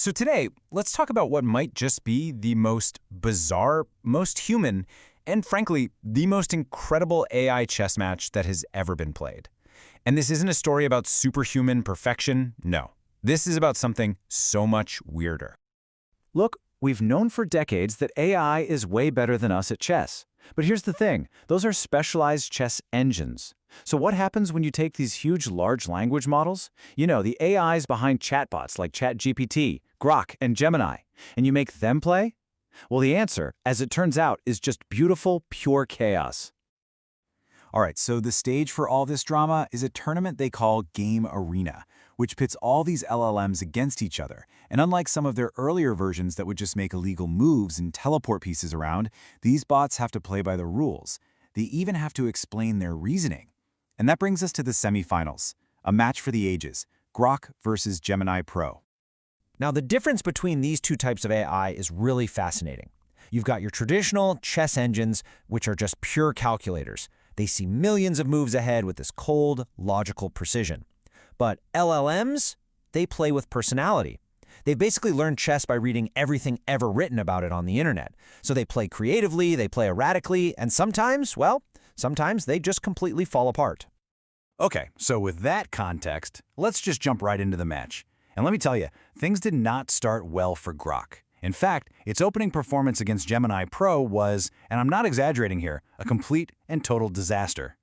So today, let's talk about what might just be the most bizarre, most human, and frankly, the most incredible AI chess match that has ever been played. And this isn't a story about superhuman perfection, no. This is about something so much weirder. Look, we've known for decades that AI is way better than us at chess. But here's the thing, those are specialized chess engines. So what happens when you take these huge large language models? You know, the AIs behind chatbots like ChatGPT, Grok, and Gemini, and you make them play? Well, the answer, as it turns out, is just beautiful, pure chaos. All right, so the stage for all this drama is a tournament they call Game Arena, which pits all these LLMs against each other. And unlike some of their earlier versions that would just make illegal moves and teleport pieces around, these bots have to play by the rules. They even have to explain their reasoning. And that brings us to the semifinals, a match for the ages, Grok versus Gemini Pro. Now, the difference between these two types of AI is really fascinating. You've got your traditional chess engines, which are just pure calculators. They see millions of moves ahead with this cold, logical precision. But LLMs, they play with personality. They've basically learned chess by reading everything ever written about it on the internet. So they play creatively, they play erratically, and sometimes, well, sometimes they just completely fall apart. Okay, so with that context, let's just jump right into the match. And let me tell you, things did not start well for Grok. In fact, its opening performance against Gemini Pro was, and I'm not exaggerating here, a complete and total disaster.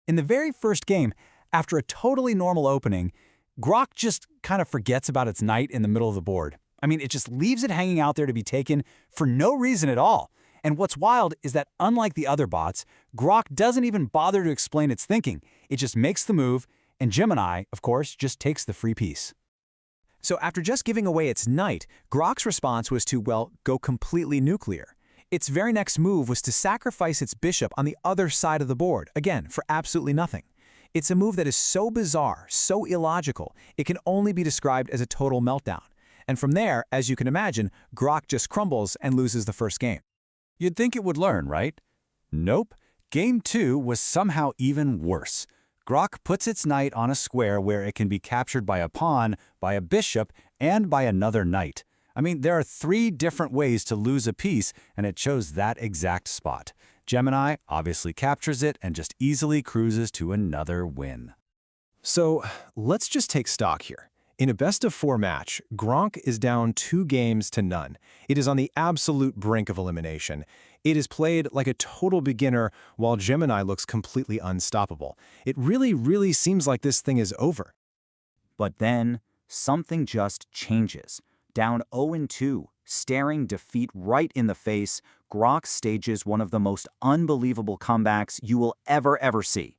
In the very first game, after a totally normal opening, Grok just kind of forgets about its knight in the middle of the board. I mean, it just leaves it hanging out there to be taken for no reason at all. And what's wild is that unlike the other bots, Grok doesn't even bother to explain its thinking. It just makes the move, and Gemini, of course, just takes the free piece. So after just giving away its knight, Grok's response was to, well, go completely nuclear. Its very next move was to sacrifice its bishop on the other side of the board, again, for absolutely nothing. It's a move that is so bizarre, so illogical, it can only be described as a total meltdown. And from there, as you can imagine, Grok just crumbles and loses the first game. You'd think it would learn, right? Nope. Game 2 was somehow even worse. Grok puts its knight on a square where it can be captured by a pawn, by a bishop, and by another knight. I mean, there are 3 different ways to lose a piece, and it chose that exact spot. Gemini obviously captures it and just easily cruises to another win. So let's just take stock here. In a best-of-4 match, Grok is down 2 games to none. It is on the absolute brink of elimination. It is played like a total beginner while Gemini looks completely unstoppable. It really seems like this thing is over. But then, something just changes. Down 0-2, staring defeat right in the face, Grok stages one of the most unbelievable comebacks you will ever see.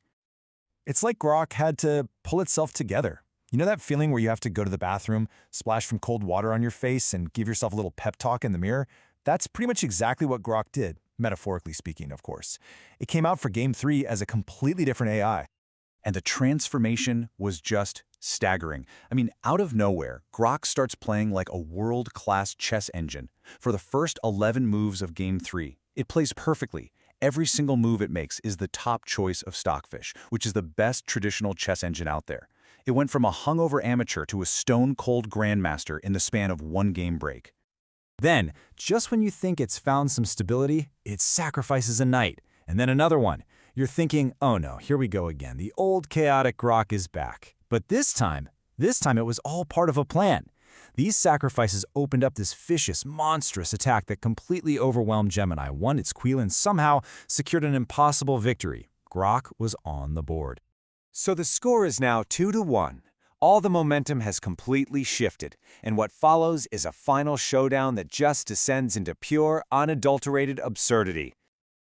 It's like Grok had to pull itself together. You know that feeling where you have to go to the bathroom, splash some cold water on your face, and give yourself a little pep talk in the mirror? That's pretty much exactly what Grok did, metaphorically speaking, of course. It came out for Game 3 as a completely different AI. And the transformation was just staggering. I mean, out of nowhere, Grok starts playing like a world-class chess engine. For the first 11 moves of Game 3, it plays perfectly. Every single move it makes is the top choice of Stockfish, which is the best traditional chess engine out there. It went from a hungover amateur to a stone-cold grandmaster in the span of 1 game break. Then, just when you think it's found some stability, it sacrifices a knight, and then another one. You're thinking, oh no, here we go again. The old chaotic Grok is back. But this time it was all part of a plan. These sacrifices opened up this vicious, monstrous attack that completely overwhelmed Gemini, won its queen, and somehow secured an impossible victory. Grok was on the board. So the score is now 2-1. All the momentum has completely shifted, and what follows is a final showdown that just descends into pure, unadulterated absurdity.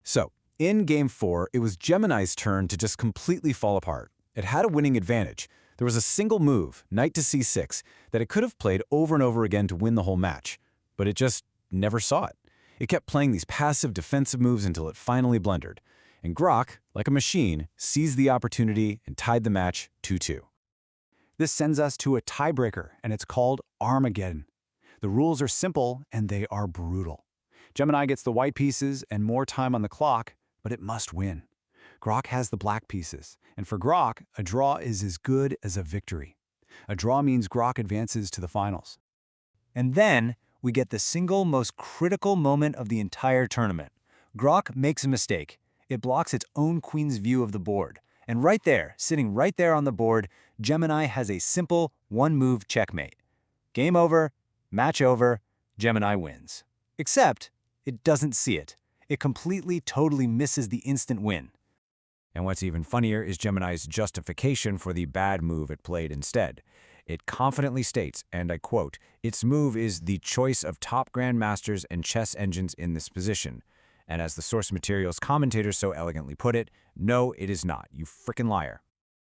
So, in Game 4, it was Gemini's turn to just completely fall apart. It had a winning advantage. There was a single move, knight to c6, that it could have played over and over again to win the whole match, but it just never saw it. It kept playing these passive defensive moves until it finally blundered. And Grok, like a machine, seized the opportunity and tied the match 2-2. This sends us to a tiebreaker, and it's called Armageddon. The rules are simple, and they are brutal. Gemini gets the white pieces and more time on the clock, but it must win. Grok has the black pieces, and for Grok, a draw is as good as a victory. A draw means Grok advances to the finals. And then we get the single most critical moment of the entire tournament. Grok makes a mistake. It blocks its own queen's view of the board. And right there, sitting right there on the board, Gemini has a simple one-move checkmate. Game over, match over, Gemini wins. Except, it doesn't see it. It completely, totally misses the instant win. And what's even funnier is Gemini's justification for the bad move it played instead. It confidently states, and I quote, "Its move is the choice of top grandmasters and chess engines in this position." And as the source material's commentator so elegantly put it, "No, it is not, you frickin' liar."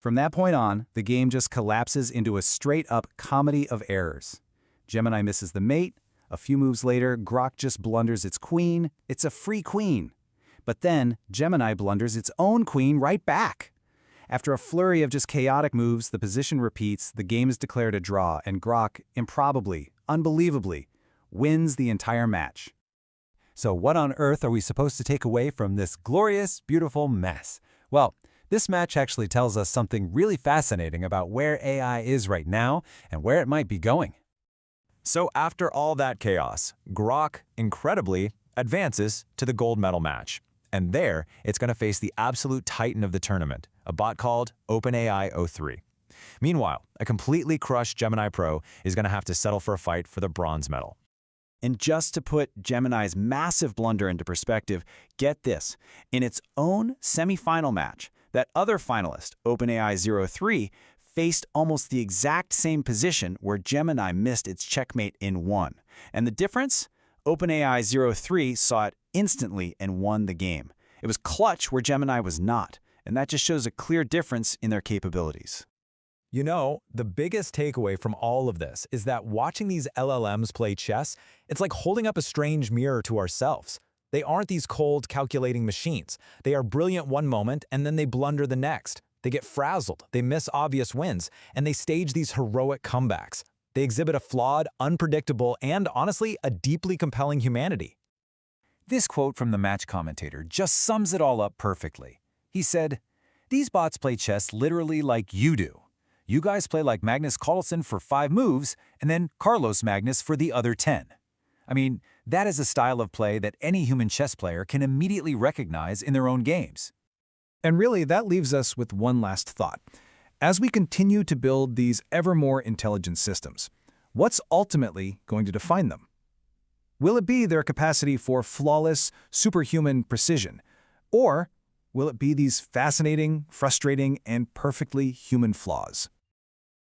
From that point on, the game just collapses into a straight-up comedy of errors. Gemini misses the mate. A few moves later, Grok just blunders its queen. It's a free queen. But then, Gemini blunders its own queen right back. After a flurry of just chaotic moves, the position repeats, the game is declared a draw, and Grok, improbably, unbelievably, wins the entire match. So what on earth are we supposed to take away from this glorious, beautiful mess? Well, this match actually tells us something really fascinating about where AI is right now and where it might be going. So after all that chaos, Grok, incredibly, advances to the gold medal match. And there, it's going to face the absolute titan of the tournament, a bot called OpenAI 03. Meanwhile, a completely crushed Gemini Pro is going to have to settle for a fight for the bronze medal. And just to put Gemini's massive blunder into perspective, get this. In its own semifinal match, that other finalist, OpenAI 03, faced almost the exact same position where Gemini missed its checkmate in one. And the difference? OpenAI 03 saw it instantly and won the game. It was clutch where Gemini was not, and that just shows a clear difference in their capabilities. You know, the biggest takeaway from all of this is that watching these LLMs play chess, it's like holding up a strange mirror to ourselves. They aren't these cold, calculating machines. They are brilliant one moment, and then they blunder the next. They get frazzled, they miss obvious wins, and they stage these heroic comebacks. They exhibit a flawed, unpredictable, and honestly, a deeply compelling humanity. This quote from the match commentator just sums it all up perfectly. He said, "These bots play chess literally like you do. You guys play like Magnus Carlsen for 5 moves, and then Carlos Magnus for the other 10. I mean, that is a style of play that any human chess player can immediately recognize in their own games." And really, that leaves us with one last thought. As we continue to build these ever more intelligent systems, what's ultimately going to define them? Will it be their capacity for flawless, superhuman precision? Or will it be these fascinating, frustrating, and perfectly human flaws?